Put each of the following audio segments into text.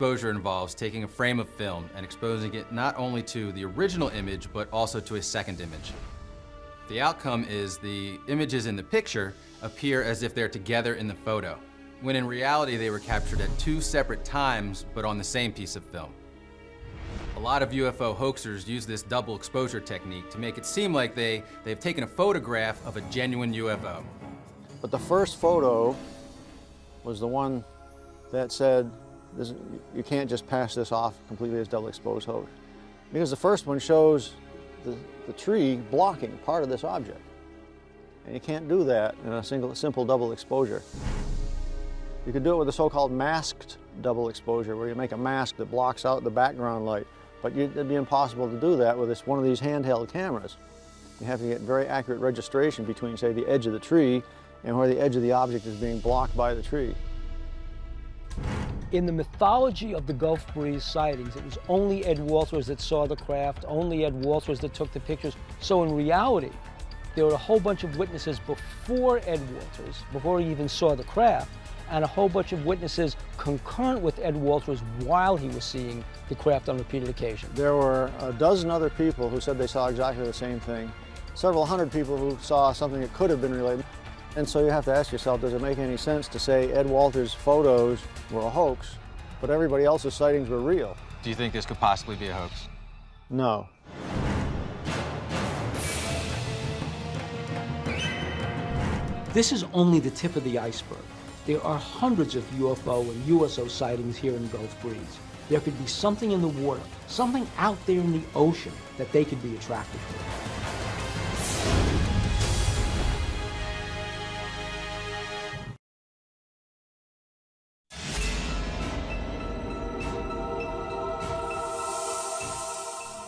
exposure involves taking a frame of film and exposing it not only to the original image, but also to a second image. The outcome is the images in the picture appear as if they're together in the photo, when in reality they were captured at two separate times, but on the same piece of film. A lot of UFO hoaxers use this double exposure technique to make it seem like they've taken a photograph of a genuine UFO. But the first photo was the one that said, you can't just pass this off completely as double exposed hoax. Because the first one shows the tree blocking part of this object. And you can't do that in a simple double exposure. You could do it with a so-called masked double exposure, where you make a mask that blocks out the background light. But it'd be impossible to do that with one of these handheld cameras. You have to get very accurate registration between, say, the edge of the tree and where the edge of the object is being blocked by the tree. In the mythology of the Gulf Breeze sightings, it was only Ed Walters that saw the craft, only Ed Walters that took the pictures. So in reality, there were a whole bunch of witnesses before Ed Walters, before he even saw the craft, and a whole bunch of witnesses concurrent with Ed Walters while he was seeing the craft on repeated occasions. There were a dozen other people who said they saw exactly the same thing, several hundred people who saw something that could have been related. And so you have to ask yourself, does it make any sense to say Ed Walters' photos were a hoax, but everybody else's sightings were real? Do you think this could possibly be a hoax? No. This is only the tip of the iceberg. There are hundreds of UFO and USO sightings here in Gulf Breeze. There could be something in the water, something out there in the ocean that they could be attracted to.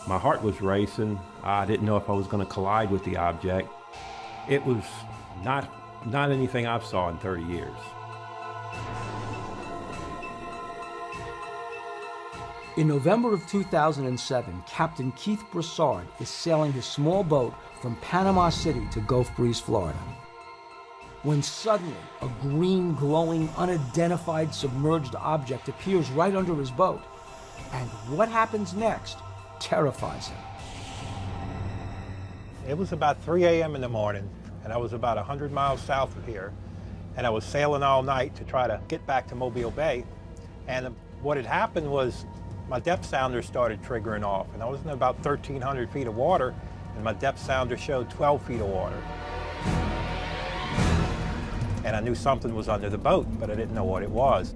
My heart was racing. I didn't know if I was going to collide with the object. It was not anything I've saw in 30 years. In November of 2007, Captain Keith Broussard is sailing his small boat from Panama City to Gulf Breeze, Florida, when suddenly a green, glowing, unidentified submerged object appears right under his boat. And what happens next terrifies him. It was about 3 a.m. in the morning, and I was about 100 miles south of here, and I was sailing all night to try to get back to Mobile Bay. And what had happened was my depth sounder started triggering off, and I was in about 1,300 feet of water, and my depth sounder showed 12 feet of water. And I knew something was under the boat, but I didn't know what it was.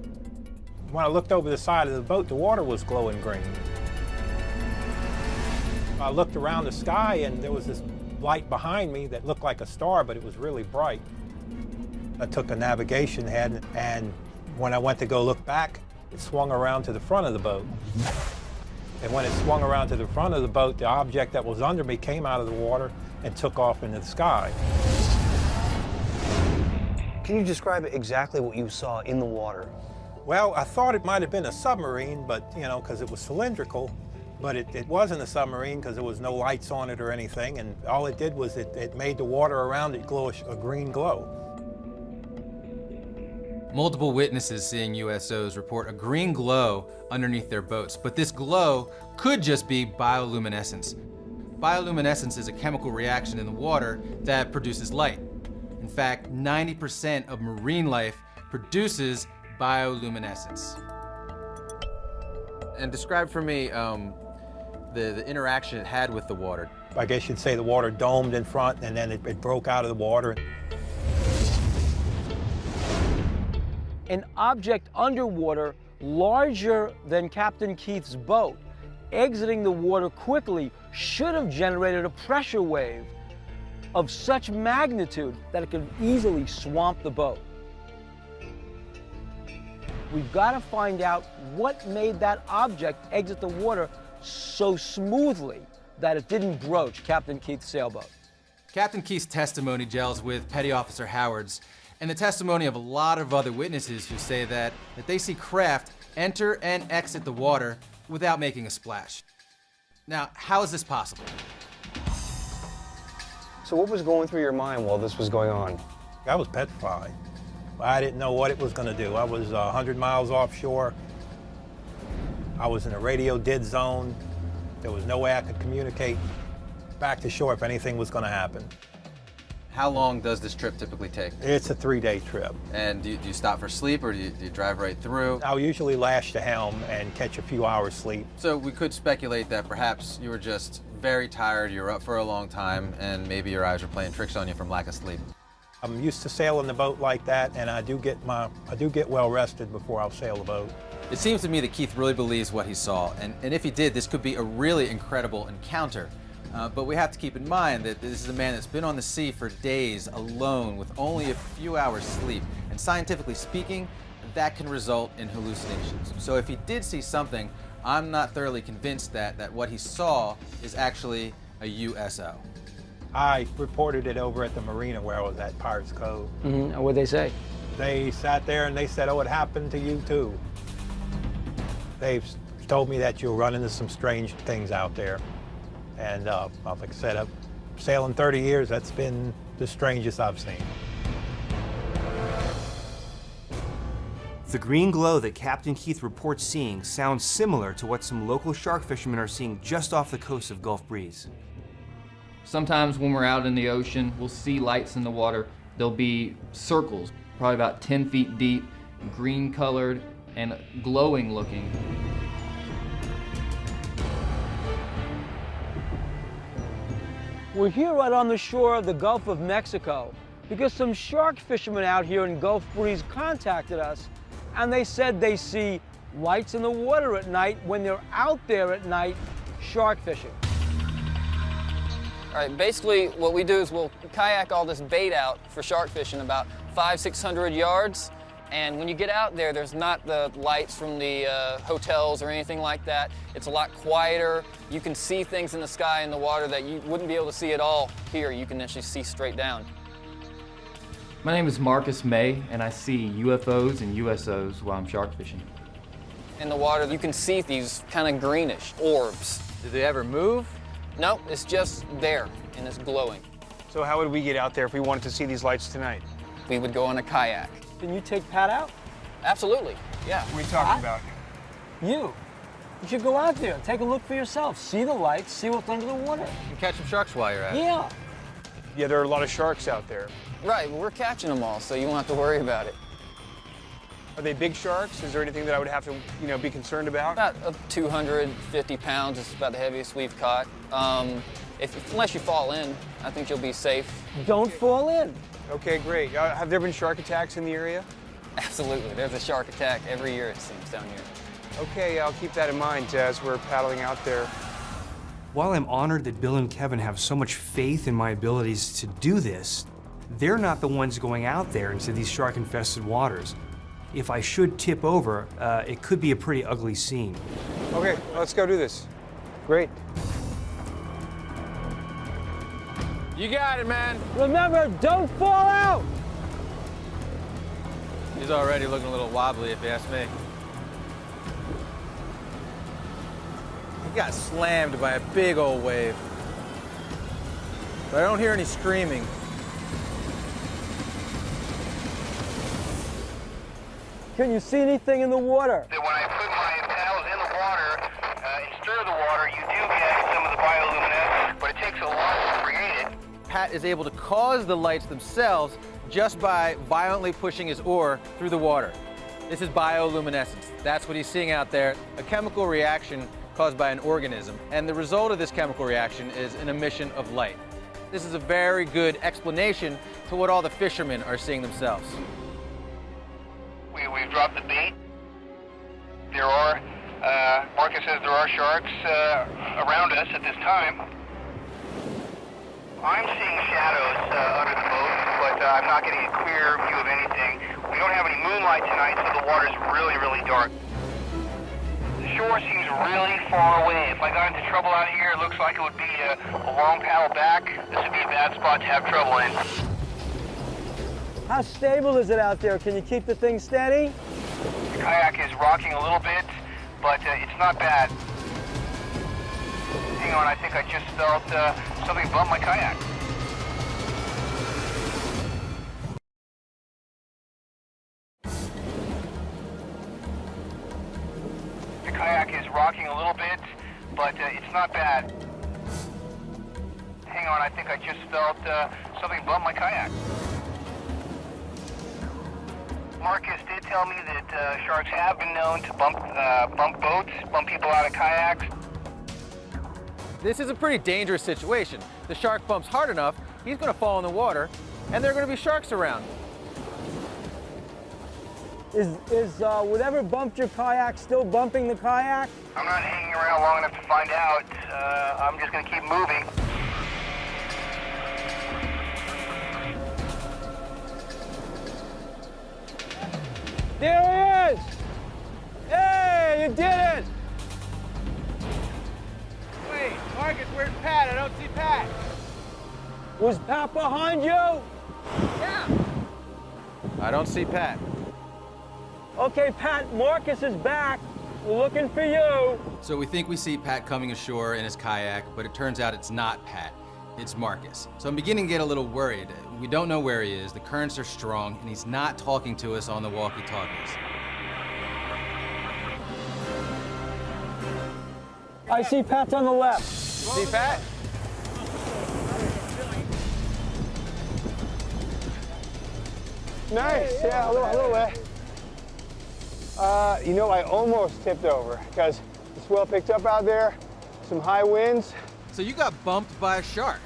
When I looked over the side of the boat, the water was glowing green. I looked around the sky, and there was this light behind me that looked like a star, but it was really bright. I took a navigation head, and when I went to go look back, it swung around to the front of the boat. And when it swung around to the front of the boat, the object that was under me came out of the water and took off into the sky. Can you describe exactly what you saw in the water? Well, I thought it might have been a submarine, but, you know, because it was cylindrical. But it wasn't a submarine because there was no lights on it or anything, and all it did was it made the water around it glow a green glow. Multiple witnesses seeing USOs report a green glow underneath their boats, but this glow could just be bioluminescence. Bioluminescence is a chemical reaction in the water that produces light. In fact, 90% of marine life produces bioluminescence. And describe for me the interaction it had with the water. I guess you'd say the water domed in front, and then it broke out of the water. An object underwater larger than Captain Keith's boat exiting the water quickly should have generated a pressure wave of such magnitude that it could easily swamp the boat. We've got to find out what made that object exit the water so smoothly that it didn't broach Captain Keith's sailboat. Captain Keith's testimony gels with Petty Officer Howard's and the testimony of a lot of other witnesses who say that they see craft enter and exit the water without making a splash. Now, how is this possible? So what was going through your mind while this was going on? I was petrified. I didn't know what it was going to do. I was 100 miles offshore. I was in a radio dead zone. There was no way I could communicate back to shore if anything was going to happen. How long does this trip typically take? It's a 3-day trip. And do you stop for sleep, or do you drive right through? I'll usually lash the helm and catch a few hours sleep. So we could speculate that perhaps you were just very tired, you were up for a long time, and maybe your eyes were playing tricks on you from lack of sleep. I'm used to sailing the boat like that, and I do get well rested before I'll sail the boat. It seems to me that Keith really believes what he saw, and if he did, this could be a really incredible encounter. But we have to keep in mind that this is a man that's been on the sea for days alone with only a few hours sleep. And scientifically speaking, that can result in hallucinations. So if he did see something, I'm not thoroughly convinced that what he saw is actually a USO. I reported it over at the marina where I was at Pirates Cove. And what'd they say? They sat there and they said, "Oh, it happened to you too." They've told me that you'll run into some strange things out there. And like I said, I've sailing 30 years, that's been the strangest I've seen. The green glow that Captain Keith reports seeing sounds similar to what some local shark fishermen are seeing just off the coast of Gulf Breeze. Sometimes when we're out in the ocean, we'll see lights in the water. There'll be circles, probably about 10 feet deep, green colored and glowing looking. We're here right on the shore of the Gulf of Mexico because some shark fishermen out here in Gulf Breeze contacted us, and they said they see lights in the water at night when they're out there at night shark fishing. All right, basically what we do is we'll kayak all this bait out for shark fishing about 500-600 yards. And when you get out there, there's not the lights from the hotels or anything like that. It's a lot quieter. You can see things in the sky and the water that you wouldn't be able to see at all here. You can actually see straight down. My name is Marcus May, and I see UFOs and USOs while I'm shark fishing. In the water, you can see these kind of greenish orbs. Did they ever move? No, it's just there, and it's glowing. So how would we get out there if we wanted to see these lights tonight? We would go on a kayak. Can you take Pat out? Absolutely, yeah. What are you talking about? You should go out there, take a look for yourself, see the lights, see what's under the water. You can catch some sharks while you're at it. Yeah. Yeah, there are a lot of sharks out there. Right, well, we're catching them all, so you won't have to worry about it. Are they big sharks? Is there anything that I would have to, be concerned about? About 250 pounds is about the heaviest we've caught. Unless you fall in, I think you'll be safe. Don't fall in. Okay, great. Have there been shark attacks in the area? Absolutely, there's a shark attack every year, it seems, down here. Okay, I'll keep that in mind as we're paddling out there. While I'm honored that Bill and Kevin have so much faith in my abilities to do this, they're not the ones going out there into these shark-infested waters. If I should tip over, it could be a pretty ugly scene. Okay, let's go do this. Great. You got it, man. Remember, don't fall out. He's already looking a little wobbly, if you ask me. He got slammed by a big old wave. But I don't hear any screaming. Can you see anything in the water? When I put my paddles in the water and stir the water, you do get some of the bioluminescence, but it takes a lot to create it. Pat is able to cause the lights themselves just by violently pushing his oar through the water. This is bioluminescence. That's what he's seeing out there, a chemical reaction caused by an organism. And the result of this chemical reaction is an emission of light. This is a very good explanation to what all the fishermen are seeing themselves. We've dropped the bait. There are, Marcus says there are sharks around us at this time. I'm seeing shadows under the boat, but I'm not getting a clear view of anything. We don't have any moonlight tonight, so the water's really, really dark. The shore seems really far away. If I got into trouble out here, it looks like it would be a long paddle back. This would be a bad spot to have trouble in. How stable is it out there? Can you keep the thing steady? The kayak is rocking a little bit, but it's not bad. Hang on, I think I just felt something bump my kayak. The kayak is rocking a little bit, but it's not bad. Hang on, I think I just felt something bump my kayak. Marcus did tell me that sharks have been known to bump boats, bump people out of kayaks. This is a pretty dangerous situation. The shark bumps hard enough, he's going to fall in the water, and there are going to be sharks around. Is whatever bumped your kayak still bumping the kayak? I'm not hanging around long enough to find out. I'm just going to keep moving. There he is! Hey, you did it! Wait, Marcus, where's Pat? I don't see Pat. Was Pat behind you? Yeah. I don't see Pat. Okay, Pat, Marcus is back. We're looking for you. So we think we see Pat coming ashore in his kayak, but it turns out it's not Pat, it's Marcus. So I'm beginning to get a little worried. We don't know where he is, the currents are strong, and he's not talking to us on the walkie-talkies. I see Pat's on the left. See Pat? Nice, yeah, a little bit. You know, I almost tipped over because the swell picked up out there, some high winds. So you got bumped by a shark.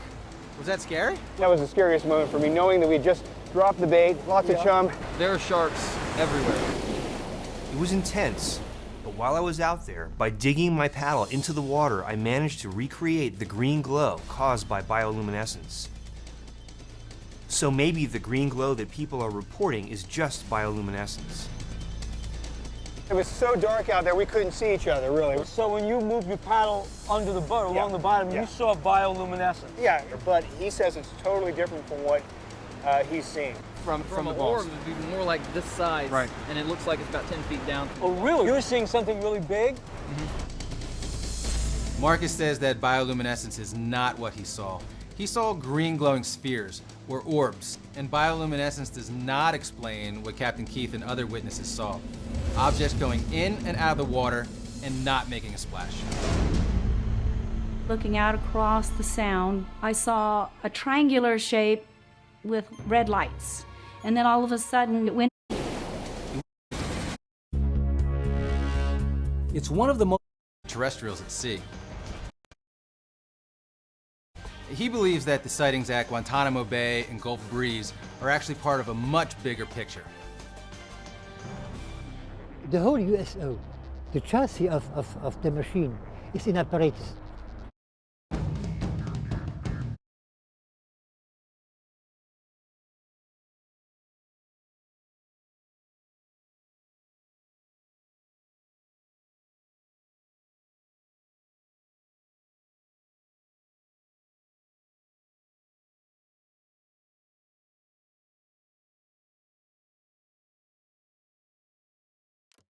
Was that scary? That was the scariest moment for me, knowing that we just dropped the bait, lots of chum. There are sharks everywhere. It was intense, but while I was out there, by digging my paddle into the water, I managed to recreate the green glow caused by bioluminescence. So maybe the green glow that people are reporting is just bioluminescence. It was so dark out there, we couldn't see each other, really. So when you moved your paddle under the boat, along the bottom, you saw bioluminescence. Yeah, but he says it's totally different from what he's seeing. From the a orb, walls. it would be more like this size, Right. and it looks like it's about 10 feet down. Oh, really? You're seeing something really big? Marcus says that bioluminescence is not what he saw. He saw green glowing spheres, or orbs, and bioluminescence does not explain what Captain Keith and other witnesses saw. Objects going in and out of the water and not making a splash. Looking out across the sound, I saw a triangular shape with red lights. And then all of a sudden it went. It's one of the most Terrestrials at sea. He believes that the sightings at Guantanamo Bay and Gulf Breeze are actually part of a much bigger picture. The whole USO, the chassis of the machine is in apparatus.